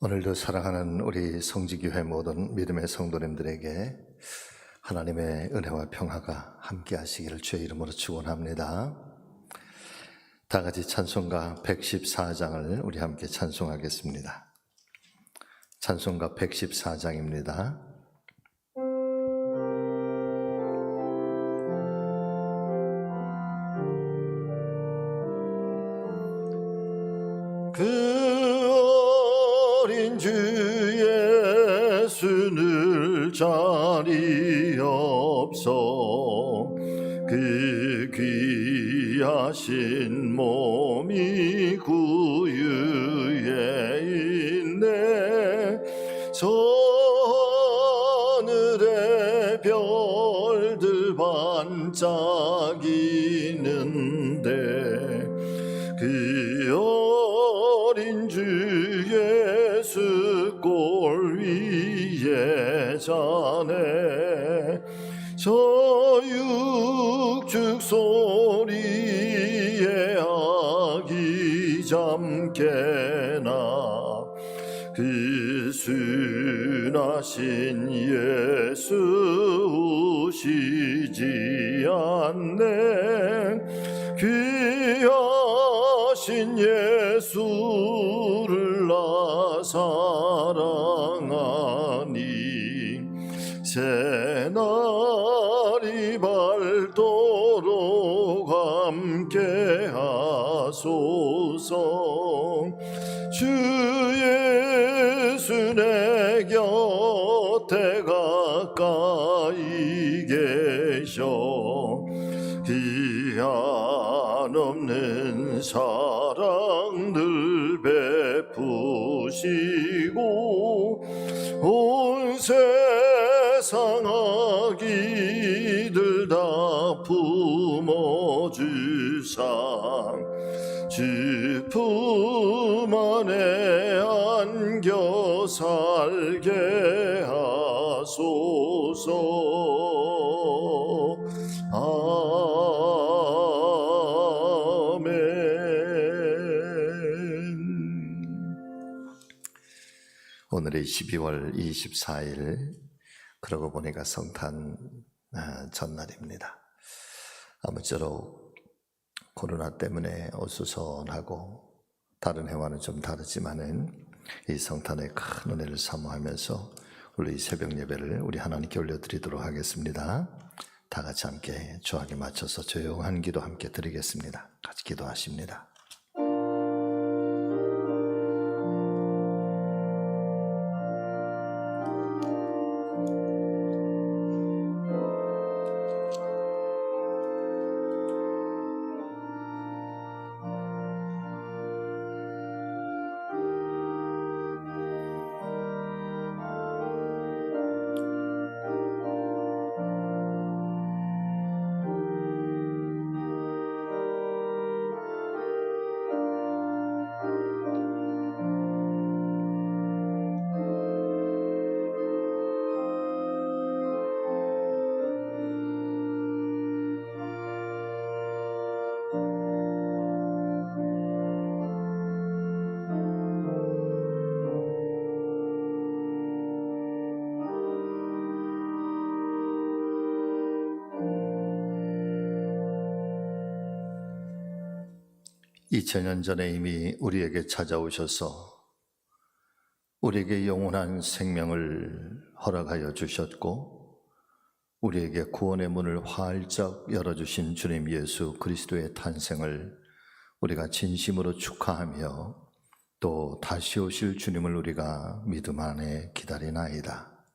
오늘도 사랑하는 우리 성지교회 모든 믿음의 성도님들에게 하나님의 은혜와 평화가 함께 하시기를 주의 이름으로 축원합니다. 다 같이 찬송가 114장을 우리 함께 찬송하겠습니다. 찬송가 114장입니다. 주 예수 늘 자리 없어 그 귀하신 몸이 구유에 있네. 서늘의 별들 반짝이는데 그 어린 주 예수 골 위에 자네. 저 육축 소리에 아기 잠깨나 그 순하신 예수 우시지 않네. 귀하신 예수를 나 사랑하니 새날이 밝도록 함께 하소서. 주 예수 내 곁에 가까이 계셔 한없는 사랑들 베푸시고 온 세상 아기들 다 품어주사 주 품 안에 안겨 살게 하소서. 오늘이 12월 24일, 그러고 보니까 성탄 전날입니다. 아무쪼록 코로나 때문에 어수선하고 다른 해와는 좀 다르지만은 이 성탄의 큰 은혜를 사모하면서 우리 새벽 예배를 우리 하나님께 올려드리도록 하겠습니다. 다 같이 함께 주하게 맞춰서 조용한 기도 함께 드리겠습니다. 같이 기도하십니다. (2000년) 전에 이미 우리에게 찾아오셔서 우리에게 영원한 생명을 허락하여 주셨고 우리에게 구원의 문을 활짝 열어주신 주님 예수 그리스도의 탄생을 우리가 진심으로 축하하며 또 다시 오실 주님을 우리가 믿음 안에 기다리나이다.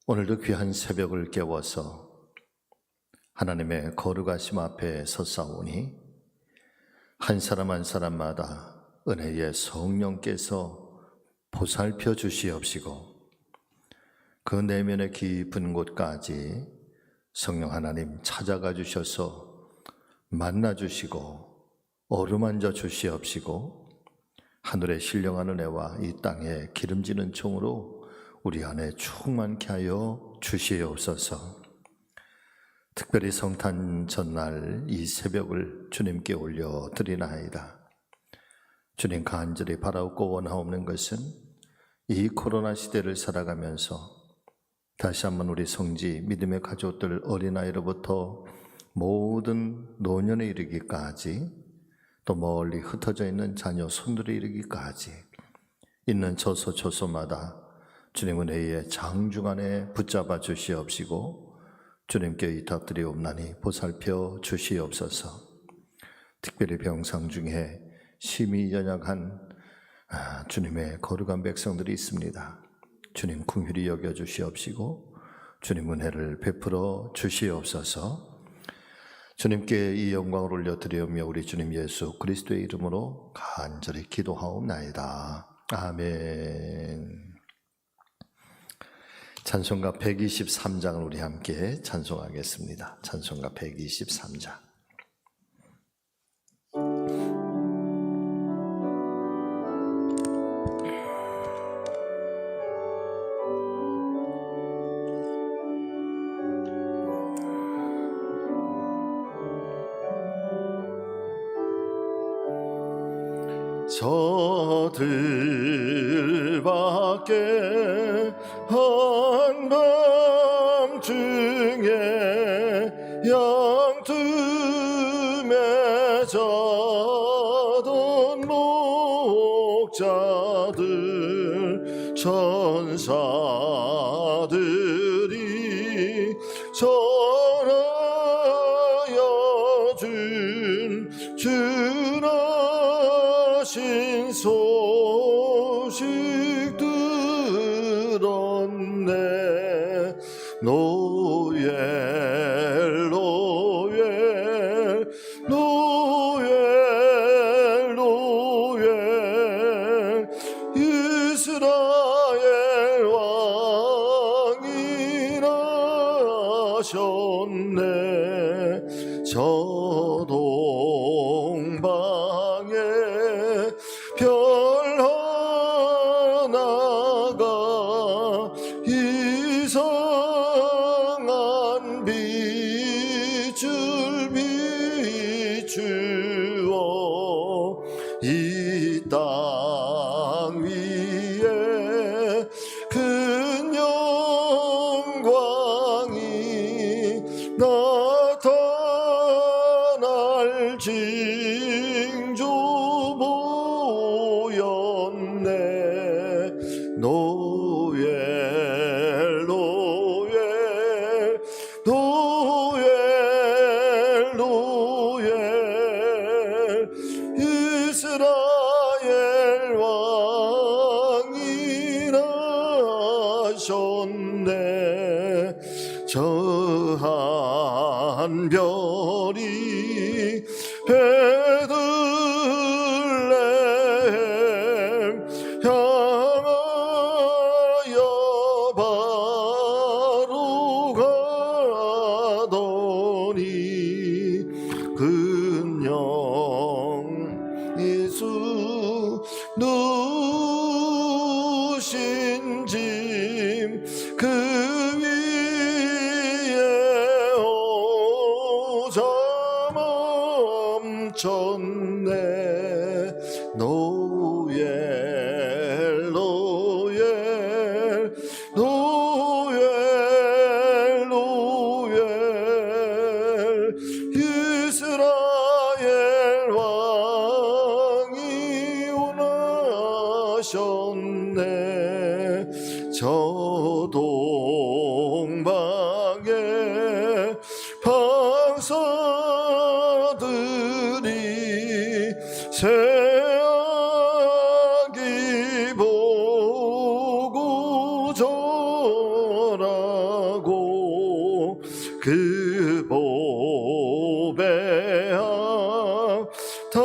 오늘도 귀한 새벽을 깨워서 하나님의 거룩하심 앞에 섰사오니 한 사람 한 사람마다 은혜의 성령께서 보살펴 주시옵시고 그 내면의 깊은 곳까지 성령 하나님 찾아가 주셔서 만나 주시고 어루만져 주시옵시고 하늘의 신령한 은혜와 이 땅의 기름지는 총으로 우리 안에 충만케 하여 주시옵소서. 특별히 성탄 전날 이 새벽을 주님께 올려드리나이다. 주님, 간절히 바라고 원하옵는 것은 이 코로나 시대를 살아가면서 다시 한번 우리 성지 믿음의 가족들, 어린아이로부터 모든 노년에 이르기까지, 또 멀리 흩어져 있는 자녀 손들에 이르기까지 있는 처소처소마다 주님 은혜의 장중안에 붙잡아 주시옵시고 주님께 의탁드리옵나니 보살펴 주시옵소서. 특별히 병상 중에 심히 연약한 주님의 거룩한 백성들이 있습니다. 주님 긍휼히 여겨 주시옵시고 주님 은혜를 베풀어 주시옵소서. 주님께 이 영광을 올려드리오며 우리 주님 예수 그리스도의 이름으로 간절히 기도하옵나이다. 아멘. 찬송가 123장을 우리 함께 찬송하겠습니다. 찬송가 123장. 저들밖에 한밤중에 양틈에 자던 목자들 천사들이 전하여 준 주나신 소식 들었네. 노엘 노엘 노엘 노엘 이스라엘 왕이 나셨네. 저동방에 별 하나가 이상한 빛을 비추어 이 땅 위에 큰 영광이 나타날 징조 보였네. 노엘 노엘 노엘 노엘 이스라엘 왕이 나셨네. 저 한 별이 베들레헴 향하여 바로 가더니 근영 예수 누신 짐 그 위에 오자 멈췄네. 노엘 노엘 노엘 노엘 이스라엘 왕이 원하셨네. 저동방에 방사들이 새아기 보고 절하고 그 보배함 다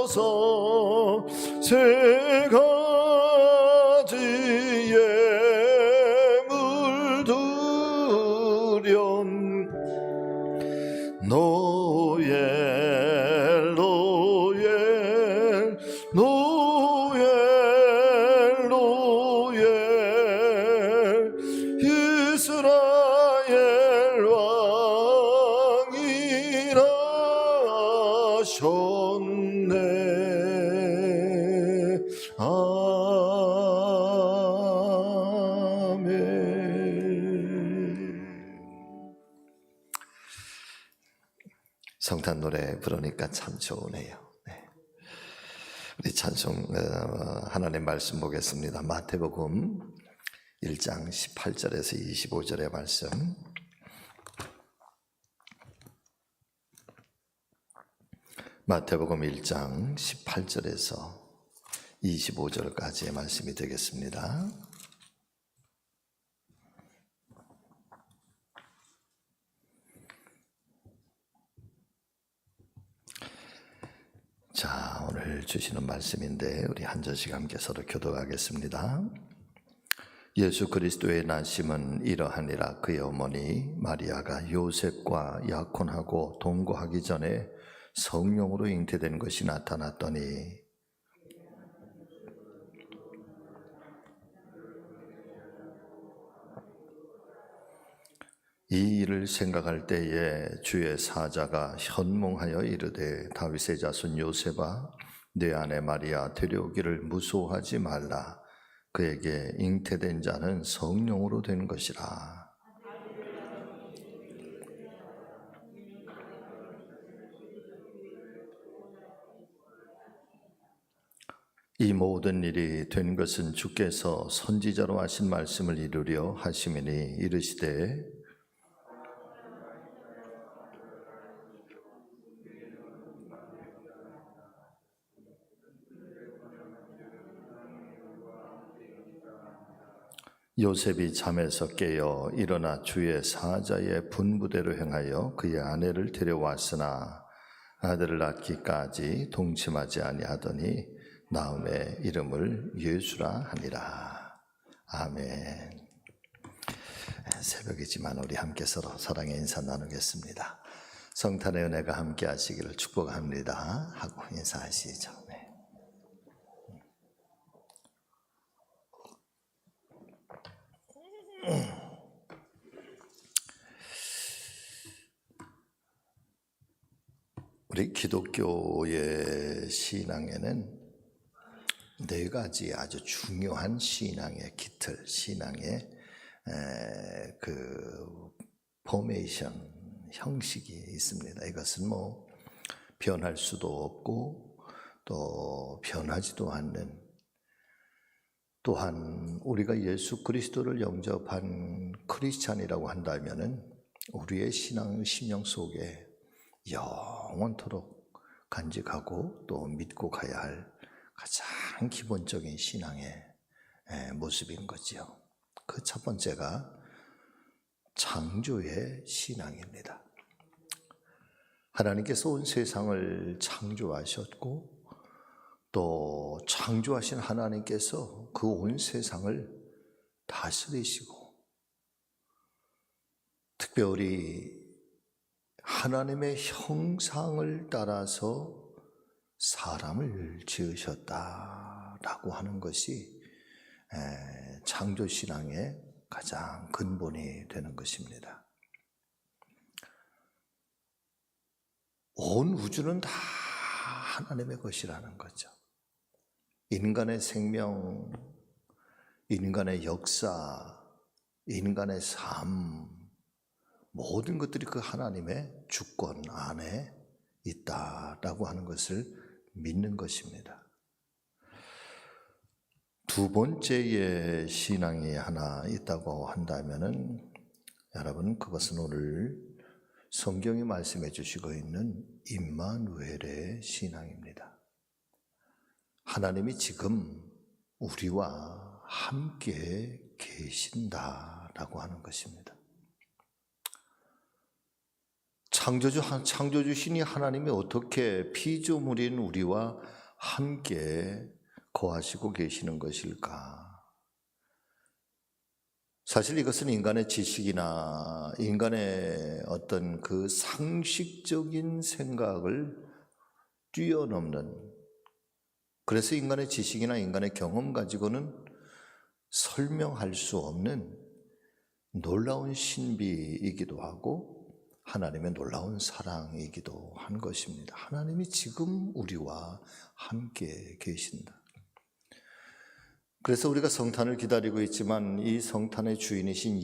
열어서 세 가지의 물들연 노엘 노엘 노엘 노엘 이스라엘 왕이 나셨네. 성탄 노래 부르니까 참 좋으네요. 네. 우리 찬송 하나님 말씀 보겠습니다. 마태복음 1장 18절에서 25절의 말씀. 마태복음 1장 18절에서 25절까지의 말씀이 되겠습니다. 자, 오늘 주시는 말씀인데 우리 한 절씩 함께 서로 교독하겠습니다. 예수 그리스도의 나심은 이러하니라. 그의 어머니 마리아가 요셉과 약혼하고 동거하기 전에 성령으로 잉태된 것이 나타났더니 이 일을 생각할 때에 주의 사자가 현몽하여 이르되 다윗의 자손 요셉아 내 아내 마리아 데려오기를 무소하지 말라. 그에게 잉태된 자는 성령으로 된 것이라. 이 모든 일이 된 것은 주께서 선지자로 하신 말씀을 이루려 하심이니 이르시되 요셉이 잠에서 깨어 일어나 주의 사자의 분부대로 행하여 그의 아내를 데려왔으나 아들을 낳기까지 동침하지 아니하더니 나음의 이름을 예수라 하니라. 아멘. 새벽이지만 우리 함께 서로 사랑의 인사 나누겠습니다. 성탄의 은혜가 함께 하시기를 축복합니다 하고 인사하시죠. 우리 기독교의 신앙에는 네 가지 아주 중요한 신앙의 기틀, 신앙의 그 포메이션 형식이 있습니다. 이것은 뭐 변할 수도 없고 또 변하지도 않는, 또한 우리가 예수 그리스도를 영접한 크리스찬이라고 한다면은 우리의 신앙 속에 영원토록 간직하고 또 믿고 가야 할 가장 기본적인 신앙의 모습인 거지요. 그 첫 번째가 창조의 신앙입니다. 하나님께서 온 세상을 창조하셨고 또 창조하신 하나님께서 그 온 세상을 다스리시고 특별히 하나님의 형상을 따라서 사람을 지으셨다라고 하는 것이 창조신앙의 가장 근본이 되는 것입니다. 온 우주는 다 하나님의 것이라는 거죠. 인간의 생명, 인간의 역사, 인간의 삶, 모든 것들이 그 하나님의 주권 안에 있다라고 하는 것을 믿는 것입니다. 두 번째의 신앙이 하나 있다고 한다면은 여러분, 그것은 오늘 성경이 말씀해 주시고 있는 임마누엘의 신앙입니다. 하나님이 지금 우리와 함께 계신다라고 하는 것입니다. 창조주신이 하나님이 어떻게 피조물인 우리와 함께 거하시고 계시는 것일까? 사실 이것은 인간의 지식이나 인간의 어떤 그 상식적인 생각을 뛰어넘는, 그래서 인간의 지식이나 인간의 경험 가지고는 설명할 수 없는 놀라운 신비이기도 하고 하나님의 놀라운 사랑이기도 한 것입니다. 하나님이 지금 우리와 함께 계신다. 그래서 우리가 성탄을 기다리고 있지만 이 성탄의 주인이신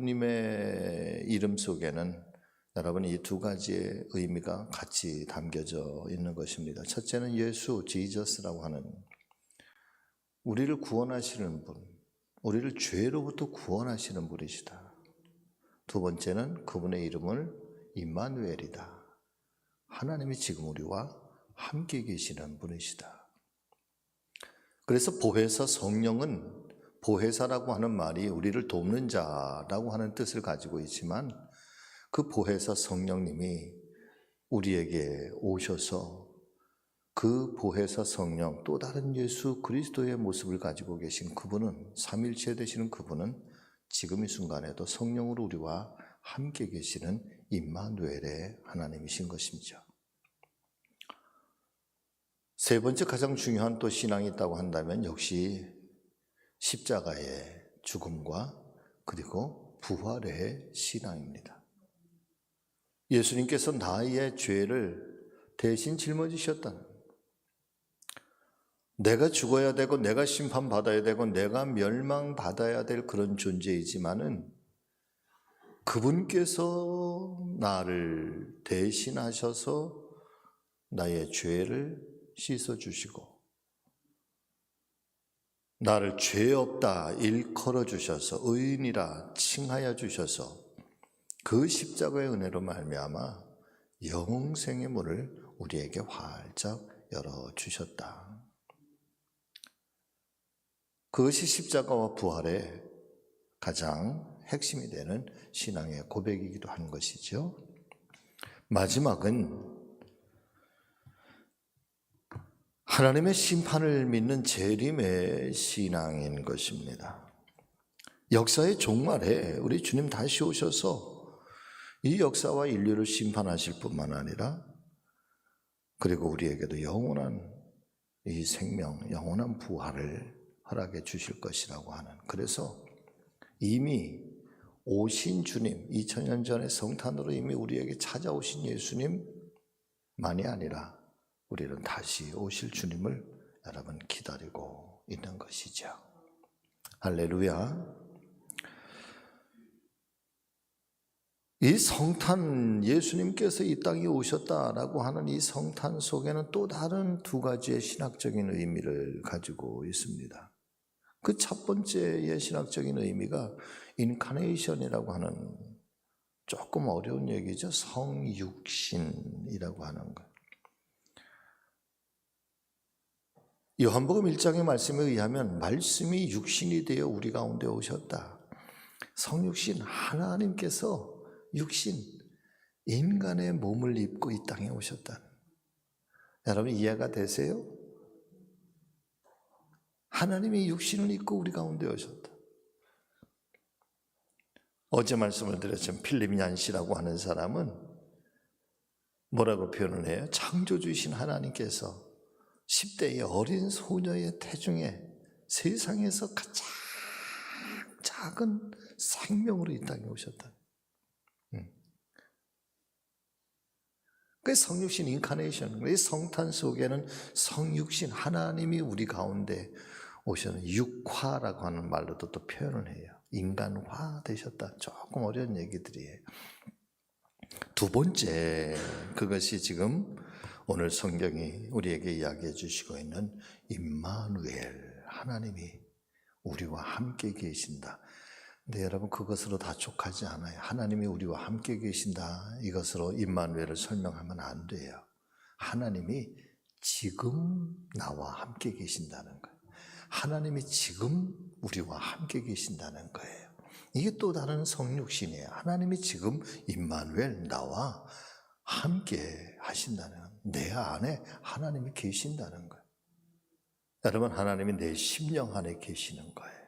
예수님의 이름 속에는 여러분, 이 두 가지의 의미가 같이 담겨져 있는 것입니다. 첫째는 예수, 지저스라고 하는 우리를 구원하시는 분, 우리를 죄로부터 구원하시는 분이시다. 두 번째는 그분의 이름을 임마누엘이다. 하나님이 지금 우리와 함께 계시는 분이시다. 그래서 보혜사 성령은, 보혜사라고 하는 말이 우리를 돕는 자라고 하는 뜻을 가지고 있지만, 그 보혜사 성령님이 우리에게 오셔서 그 보혜사 성령, 또 다른 예수 그리스도의 모습을 가지고 계신 그분은, 삼일체 되시는 그분은 지금 이 순간에도 성령으로 우리와 함께 계시는 임마누엘의 하나님이신 것이죠. 세 번째 가장 중요한 또 신앙이 있다고 한다면 역시 십자가의 죽음과 그리고 부활의 신앙입니다. 예수님께서 나의 죄를 대신 짊어지셨다는, 내가 죽어야 되고 내가 심판받아야 되고 내가 멸망받아야 될 그런 존재이지만은 그분께서 나를 대신하셔서 나의 죄를 씻어주시고 나를 죄 없다 일컬어 주셔서 의인이라 칭하여 주셔서 그 십자가의 은혜로 말미암아 영생의 문을 우리에게 활짝 열어주셨다. 그것이 십자가와 부활의 가장 핵심이 되는 신앙의 고백이기도 한 것이죠. 마지막은 하나님의 심판을 믿는 재림의 신앙인 것입니다. 역사의 종말에 우리 주님 다시 오셔서 이 역사와 인류를 심판하실 뿐만 아니라 그리고 우리에게도 영원한 이 생명, 영원한 부활을 허락해 주실 것이라고 하는, 그래서 이미 오신 주님, 2000년 전에 성탄으로 이미 우리에게 찾아오신 예수님만이 아니라 우리는 다시 오실 주님을 여러분 기다리고 있는 것이죠. 할렐루야. 이 성탄, 예수님께서 이 땅에 오셨다라고 하는 이 성탄 속에는 또 다른 두 가지의 신학적인 의미를 가지고 있습니다. 그 첫 번째의 신학적인 의미가 인카네이션이라고 하는 조금 어려운 얘기죠. 성육신이라고 하는 것. 요한복음 1장의 말씀에 의하면 말씀이 육신이 되어 우리 가운데 오셨다. 성육신, 하나님께서 육신, 인간의 몸을 입고 이 땅에 오셨다. 여러분 이해가 되세요? 하나님이 육신을 입고 우리 가운데 오셨다. 어제 말씀을 드렸지만 필립 얀시라고 하는 사람은 뭐라고 표현을 해요? 창조주이신 하나님께서 10대의 어린 소녀의 태중에 세상에서 가장 작은 생명으로 이 땅에 오셨다. 그 성육신 인카네이션, 이 성탄 속에는 성육신 하나님이 우리 가운데 오셔는 육화라고 하는 말로도 또 표현을 해요. 인간화 되셨다. 조금 어려운 얘기들이에요. 두 번째, 그것이 지금 오늘 성경이 우리에게 이야기해 주시고 있는 임마누엘, 하나님이 우리와 함께 계신다. 근데 여러분 그것으로 다 족하지 않아요. 하나님이 우리와 함께 계신다, 이것으로 임마누엘을 설명하면 안 돼요. 하나님이 지금 나와 함께 계신다는 거예요. 하나님이 지금 우리와 함께 계신다는 거예요. 이게 또 다른 성육신이에요. 하나님이 지금 임마누엘, 나와 함께 하신다는, 내 안에 하나님이 계신다는 거예요. 여러분, 하나님이 내 심령 안에 계시는 거예요.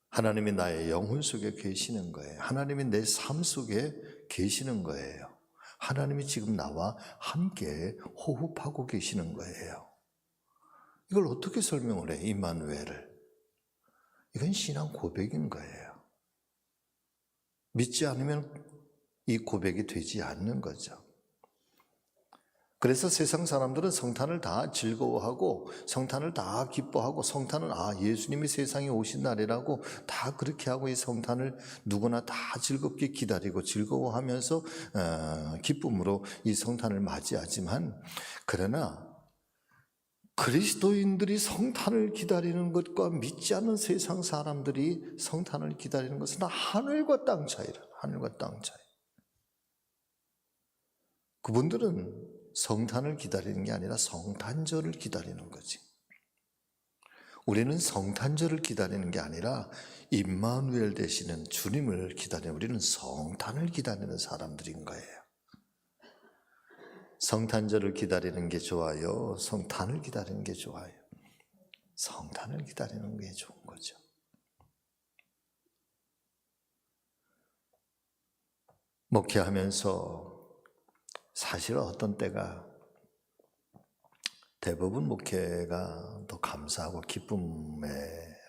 하나님이 나의 영혼 속에 계시는 거예요. 하나님이 내 삶 속에 계시는 거예요. 하나님이 지금 나와 함께 호흡하고 계시는 거예요. 이걸 어떻게 설명을 해? 임마누엘을. 이건 신앙 고백인 거예요. 믿지 않으면 이 고백이 되지 않는 거죠. 그래서 세상 사람들은 성탄을 다 즐거워하고 성탄을 다 기뻐하고 성탄은 예수님이 세상에 오신 날이라고 다 그렇게 하고 이 성탄을 누구나 다 즐겁게 기다리고 즐거워하면서 기쁨으로 이 성탄을 맞이하지만, 그러나 그리스도인들이 성탄을 기다리는 것과 믿지 않는 세상 사람들이 성탄을 기다리는 것은 하늘과 땅 차이라. 하늘과 땅 차이. 그분들은 성탄을 기다리는 게 아니라 성탄절을 기다리는 거지. 우리는 성탄절을 기다리는 게 아니라 임마누엘 되시는 주님을 기다리는, 우리는 성탄을 기다리는 사람들인 거예요. 성탄절을 기다리는 게 좋아요? 성탄을 기다리는 게 좋아요? 성탄을 기다리는 게 좋은 거죠. 목회하면서 사실 어떤 때가, 대부분 목회가 더 감사하고 기쁨의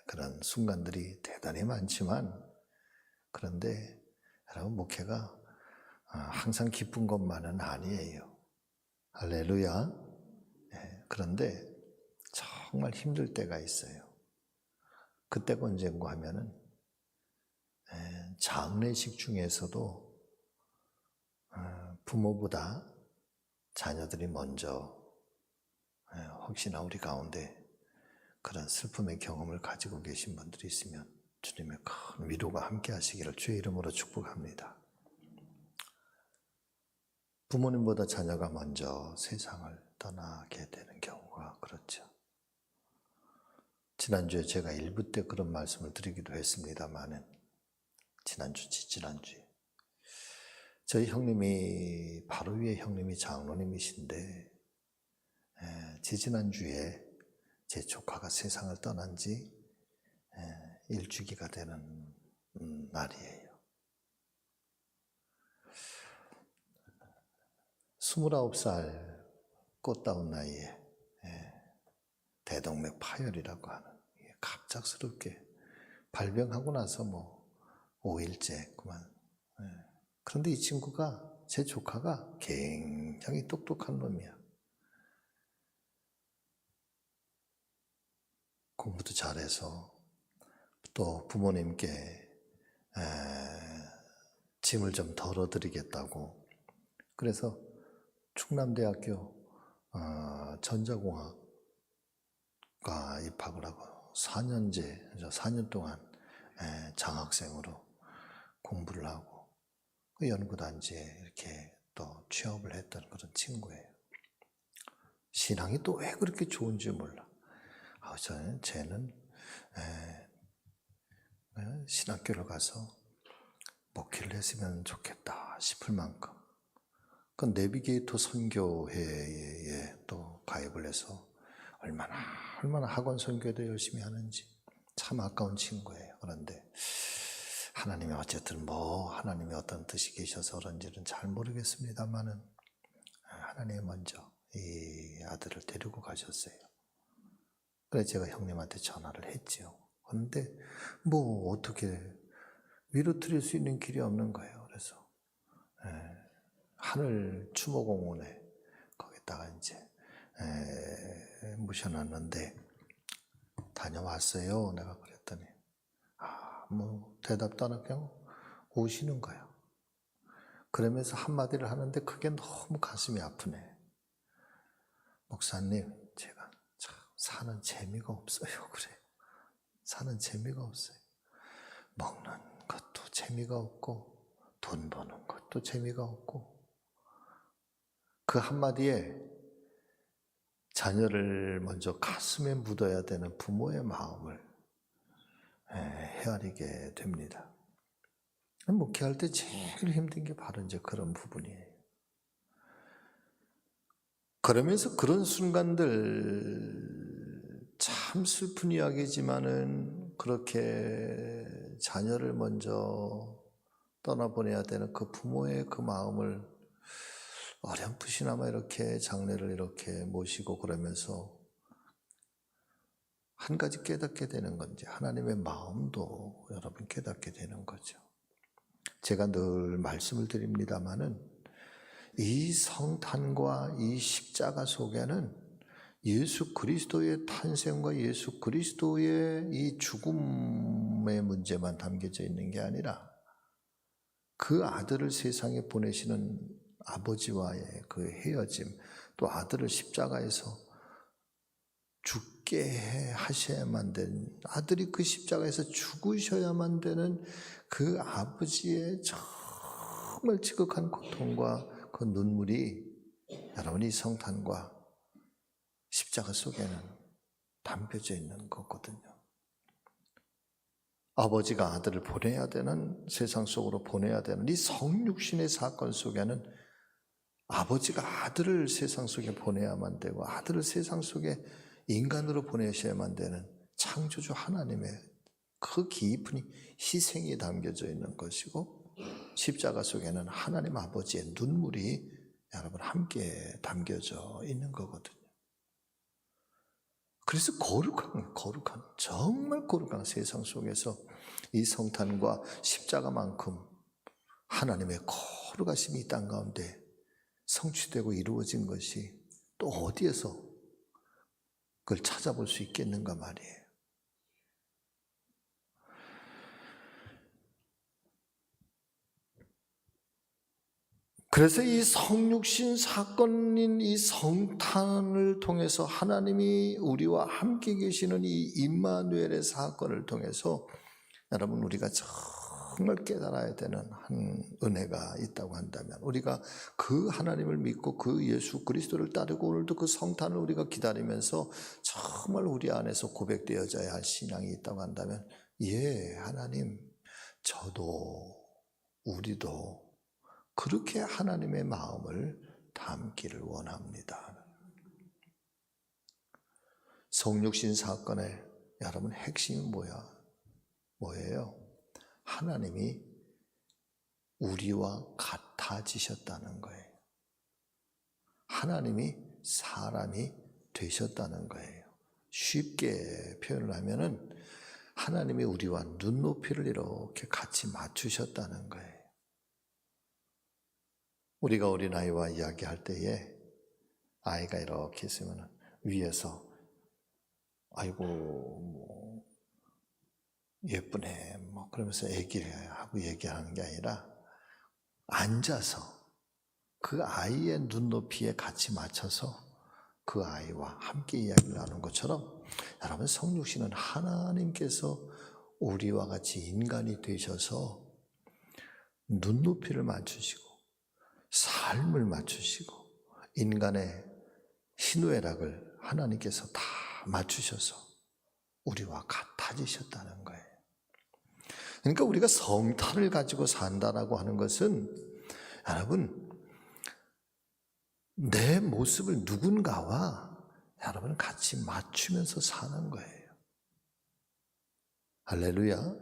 그런 순간들이 대단히 많지만, 그런데 여러분, 목회가 항상 기쁜 것만은 아니에요. 할렐루야. 그런데 정말 힘들 때가 있어요. 그때가 언젠가 하면은 장례식 중에서도 부모보다 자녀들이 먼저, 혹시나 우리 가운데 그런 슬픔의 경험을 가지고 계신 분들이 있으면 주님의 큰 위로가 함께 하시기를 주의 이름으로 축복합니다. 부모님보다 자녀가 먼저 세상을 떠나게 되는 경우가 그렇죠. 지난주에 제가 일부 때 그런 말씀을 드리기도 했습니다만은, 지난주에 저희 형님이, 바로 위에 형님이 장로님이신데, 지지난주에 제 조카가 세상을 떠난 지 일주기가 되는 날이에요. 29살 꽃다운 나이에 대동맥 파열이라고 하는, 갑작스럽게 발병하고 나서 5일째 그만. 그런데 이 친구가, 제 조카가 굉장히 똑똑한 놈이야. 공부도 잘해서 또 부모님께 짐을 좀 덜어드리겠다고, 그래서 충남대학교 전자공학과 입학을 하고 4년 동안 장학생으로 공부를 하고 그 연구단지에 이렇게 또 취업을 했던 그런 친구예요. 신앙이 또 왜 그렇게 좋은지 몰라. 쟤는 신학교를 가서 목회를 했으면 좋겠다 싶을 만큼, 그 내비게이터 선교회에 또 가입을 해서 얼마나 학원 선교도 열심히 하는지 참 아까운 친구예요. 그런데 하나님이 어쨌든 하나님이 어떤 뜻이 계셔서 그런지는 잘 모르겠습니다만은, 하나님이 먼저 이 아들을 데리고 가셨어요. 그래서 제가 형님한테 전화를 했죠. 그런데 어떻게 위로 드릴 수 있는 길이 없는 거예요. 그래서 하늘 추모공원에 거기다가 이제 모셔놨는데, 다녀왔어요. 내가 그랬더니 대답도 안 하고 그냥 오시는 거야. 그러면서 한마디를 하는데 그게 너무 가슴이 아프네. 목사님, 제가 참 사는 재미가 없어요. 그래. 사는 재미가 없어요. 먹는 것도 재미가 없고 돈 버는 것도 재미가 없고. 그 한마디에 자녀를 먼저 가슴에 묻어야 되는 부모의 마음을 헤아리게 됩니다. 목회할 때 제일 힘든 게 바로 이제 그런 부분이에요. 그러면서 그런 순간들, 참 슬픈 이야기지만은 그렇게 자녀를 먼저 떠나보내야 되는 그 부모의 그 마음을 어렴풋이나마 이렇게 장례를 이렇게 모시고 그러면서 한 가지 깨닫게 되는 건지, 하나님의 마음도 여러분 깨닫게 되는 거죠. 제가 늘 말씀을 드립니다마는, 이 성탄과 이 십자가 속에는 예수 그리스도의 탄생과 예수 그리스도의 이 죽음의 문제만 담겨져 있는 게 아니라 그 아들을 세상에 보내시는 아버지와의 그 헤어짐, 또 아들을 십자가에서 죽게 하셔야만 되는, 아들이 그 십자가에서 죽으셔야만 되는 그 아버지의 정말 지극한 고통과 그 눈물이 여러분이 성탄과 십자가 속에는 담겨져 있는 거거든요. 아버지가 아들을 보내야 되는, 세상 속으로 보내야 되는 이 성육신의 사건 속에는 아버지가 아들을 세상 속에 보내야만 되고 아들을 세상 속에 인간으로 보내셔야만 되는 창조주 하나님의 그 깊은 희생이 담겨져 있는 것이고, 십자가 속에는 하나님 아버지의 눈물이 여러분 함께 담겨져 있는 거거든요. 그래서 거룩한 정말 거룩한 세상 속에서 이 성탄과 십자가만큼 하나님의 거룩하심이 이 땅 가운데 성취되고 이루어진 것이 또 어디에서 그걸 찾아볼 수 있겠는가 말이에요. 그래서 이 성육신 사건인 이 성탄을 통해서 하나님이 우리와 함께 계시는 이 임마누엘의 사건을 통해서 여러분 우리가 정말 깨달아야 되는 한 은혜가 있다고 한다면, 우리가 그 하나님을 믿고 그 예수 그리스도를 따르고 오늘도 그 성탄을 우리가 기다리면서 정말 우리 안에서 고백되어져야 할 신앙이 있다고 한다면, 예, 하나님, 저도 우리도 그렇게 하나님의 마음을 담기를 원합니다. 성육신 사건의 여러분 핵심이 뭐예요? 하나님이 우리와 같아지셨다는 거예요. 하나님이 사람이 되셨다는 거예요. 쉽게 표현을 하면은 하나님이 우리와 눈높이를 이렇게 같이 맞추셨다는 거예요. 우리가 어린아이와 이야기할 때에 아이가 이렇게 있으면 위에서 아이고 예쁘네 그러면서 얘기하고 얘기하는 게 아니라 앉아서 그 아이의 눈높이에 같이 맞춰서 그 아이와 함께 이야기를 나누는 것처럼, 여러분 성육신은 하나님께서 우리와 같이 인간이 되셔서 눈높이를 맞추시고 삶을 맞추시고 인간의 희노애락을 하나님께서 다 맞추셔서 우리와 같아지셨다는 거예요. 그러니까 우리가 성탄을 가지고 산다라고 하는 것은 여러분 내 모습을 누군가와 여러분 같이 맞추면서 사는 거예요. 할렐루야.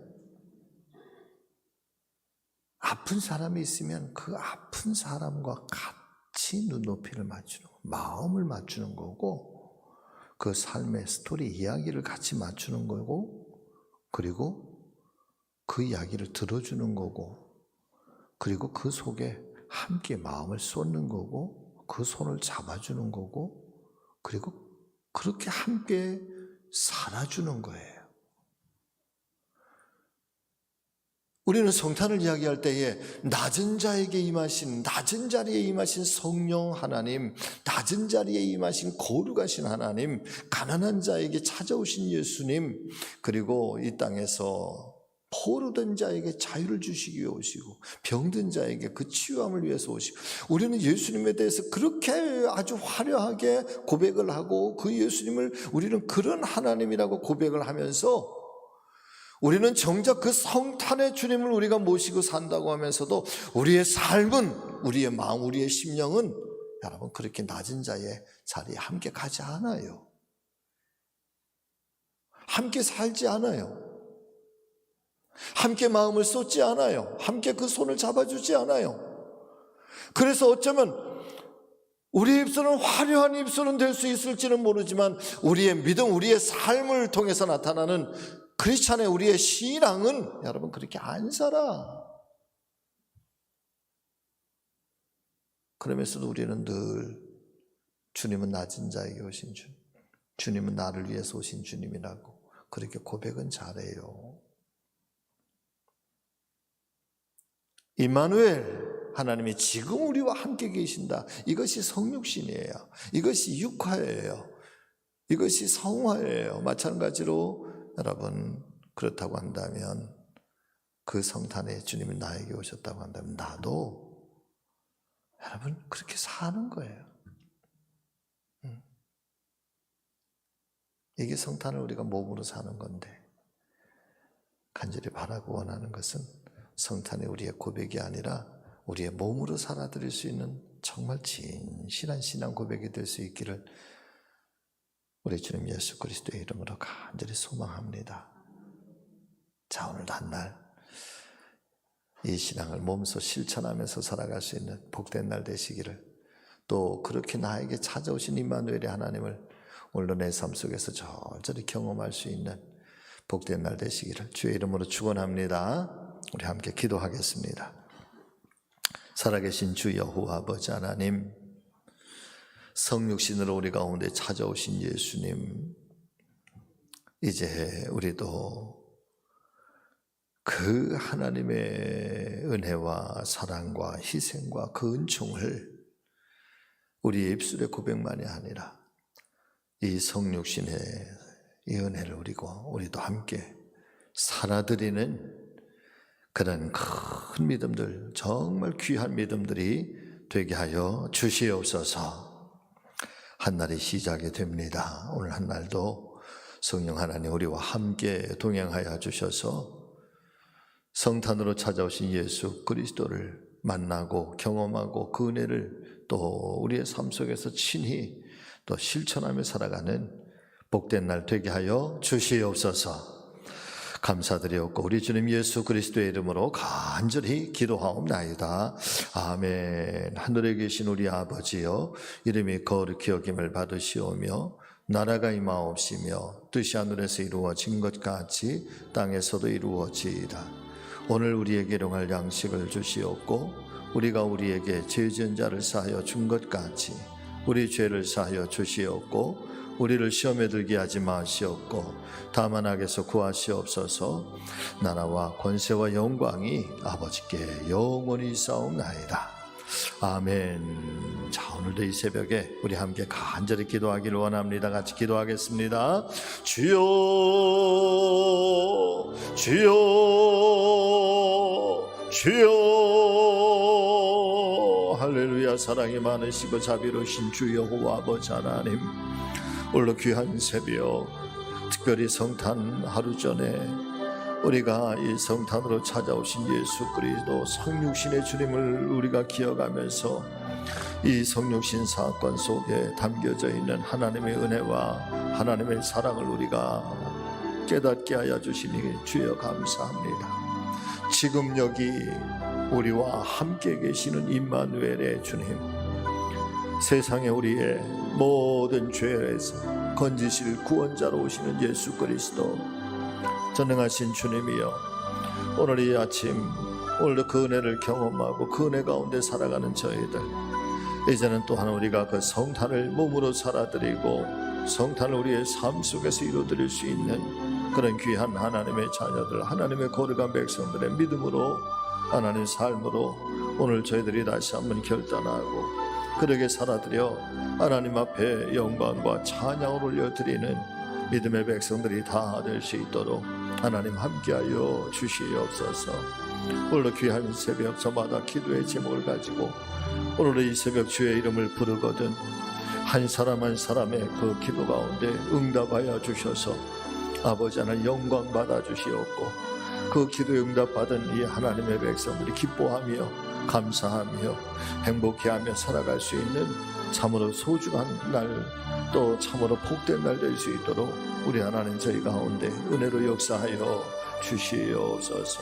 아픈 사람이 있으면 그 아픈 사람과 같이 눈높이를 맞추는 거, 마음을 맞추는 거고, 그 삶의 스토리 이야기를 같이 맞추는 거고, 그리고 그 이야기를 들어주는 거고, 그리고 그 속에 함께 마음을 쏟는 거고, 그 손을 잡아주는 거고, 그리고 그렇게 함께 살아주는 거예요. 우리는 성탄을 이야기할 때에 낮은 자에게 임하신, 낮은 자리에 임하신 성령 하나님, 낮은 자리에 임하신 거룩하신 하나님, 가난한 자에게 찾아오신 예수님, 그리고 이 땅에서 포로된 자에게 자유를 주시기 위해 오시고 병든 자에게 그 치유함을 위해서 오시고, 우리는 예수님에 대해서 그렇게 아주 화려하게 고백을 하고 그 예수님을 우리는 그런 하나님이라고 고백을 하면서 우리는 정작 그 성탄의 주님을 우리가 모시고 산다고 하면서도 우리의 삶은, 우리의 마음, 우리의 심령은 여러분 그렇게 낮은 자의 자리에 함께 가지 않아요. 함께 살지 않아요. 함께 마음을 쏟지 않아요. 함께 그 손을 잡아주지 않아요. 그래서 어쩌면 우리의 입술은 화려한 입술은 될 수 있을지는 모르지만 우리의 믿음, 우리의 삶을 통해서 나타나는 크리스찬의 우리의 신앙은 여러분 그렇게 안 살아. 그러면서도 우리는 늘 주님은 낮은 자에게 오신 주님, 주님은 나를 위해서 오신 주님이라고 그렇게 고백은 잘해요. 임마누엘, 하나님이 지금 우리와 함께 계신다. 이것이 성육신이에요. 이것이 육화예요. 이것이 성화예요. 마찬가지로 여러분, 그렇다고 한다면 그 성탄에 주님이 나에게 오셨다고 한다면 나도 여러분 그렇게 사는 거예요. 이게 성탄을 우리가 몸으로 사는 건데, 간절히 바라고 원하는 것은 성탄이 우리의 고백이 아니라 우리의 몸으로 살아드릴 수 있는 정말 진실한 신앙 고백이 될 수 있기를 우리 주님 예수 그리스도의 이름으로 간절히 소망합니다. 자, 오늘도 한 날 이 신앙을 몸소 실천하면서 살아갈 수 있는 복된 날 되시기를, 또 그렇게 나에게 찾아오신 임마누엘의 하나님을 오늘도 내 삶 속에서 절절히 경험할 수 있는 복된 날 되시기를 주의 이름으로 축원합니다. 우리 함께 기도하겠습니다. 살아계신 주 여호와 아버지 하나님, 성육신으로 우리 가운데 찾아오신 예수님, 이제 우리도 그 하나님의 은혜와 사랑과 희생과 그 은총을 우리의 입술의 고백만이 아니라 이 성육신의 이 은혜를 우리도 함께 살아드리는 그런 큰 믿음들, 정말 귀한 믿음들이 되게 하여 주시옵소서. 한날이 시작이 됩니다. 오늘 한날도 성령 하나님 우리와 함께 동행하여 주셔서 성탄으로 찾아오신 예수 그리스도를 만나고 경험하고 그 은혜를 또 우리의 삶 속에서 친히 또 실천하며 살아가는 복된 날 되게 하여 주시옵소서. 감사드리옵고 우리 주님 예수 그리스도의 이름으로 간절히 기도하옵나이다. 아멘. 하늘에 계신 우리 아버지여, 이름이 거룩히 여김을 받으시오며 나라가 임하옵시며 뜻이 하늘에서 이루어진 것 같이 땅에서도 이루어지이다. 오늘 우리에게 일용할 양식을 주시옵고 우리가 우리에게 죄 지은 자를 사하여 준 것 같이 우리 죄를 사하여 주시옵고 우리를 시험에 들게 하지 마시옵고 다만 악에서 구하시옵소서. 나라와 권세와 영광이 아버지께 영원히 있사옵나이다. 아멘. 자, 오늘도 이 새벽에 우리 함께 간절히 기도하기를 원합니다. 같이 기도하겠습니다. 주여 주여 주여. 할렐루야. 사랑이 많으시고 자비로우신 주 여호와 아버지 하나님, 오늘 귀한 새벽, 특별히 성탄 하루 전에 우리가 이 성탄으로 찾아오신 예수 그리스도 성육신의 주님을 우리가 기억하면서 이 성육신 사건 속에 담겨져 있는 하나님의 은혜와 하나님의 사랑을 우리가 깨닫게 하여 주시니 주여 감사합니다. 지금 여기 우리와 함께 계시는 임마누엘의 주님, 세상에 우리의 모든 죄에서 건지실 구원자로 오시는 예수 그리스도, 전능하신 주님이여, 오늘 이 아침 오늘도 그 은혜를 경험하고 그 은혜 가운데 살아가는 저희들, 이제는 또한 우리가 그 성탄을 몸으로 살아드리고 성탄을 우리의 삶 속에서 이루어드릴 수 있는 그런 귀한 하나님의 자녀들, 하나님의 거룩한 백성들의 믿음으로, 하나님의 삶으로 오늘 저희들이 다시 한번 결단하고 그렇게 살아드려 하나님 앞에 영광과 찬양을 올려드리는 믿음의 백성들이 다 될 수 있도록 하나님 함께하여 주시옵소서. 오늘 귀한 새벽 저마다 기도의 제목을 가지고 오늘 이 새벽 주의 이름을 부르거든 한 사람 한 사람의 그 기도 가운데 응답하여 주셔서 아버지 하나님 영광 받아 주시옵고 그 기도에 응답받은 이 하나님의 백성들이 기뻐하며 감사하며 행복해하며 살아갈 수 있는 참으로 소중한 날, 또 참으로 복된 날 될 수 있도록 우리 하나님 저희 가운데 은혜로 역사하여 주시옵소서.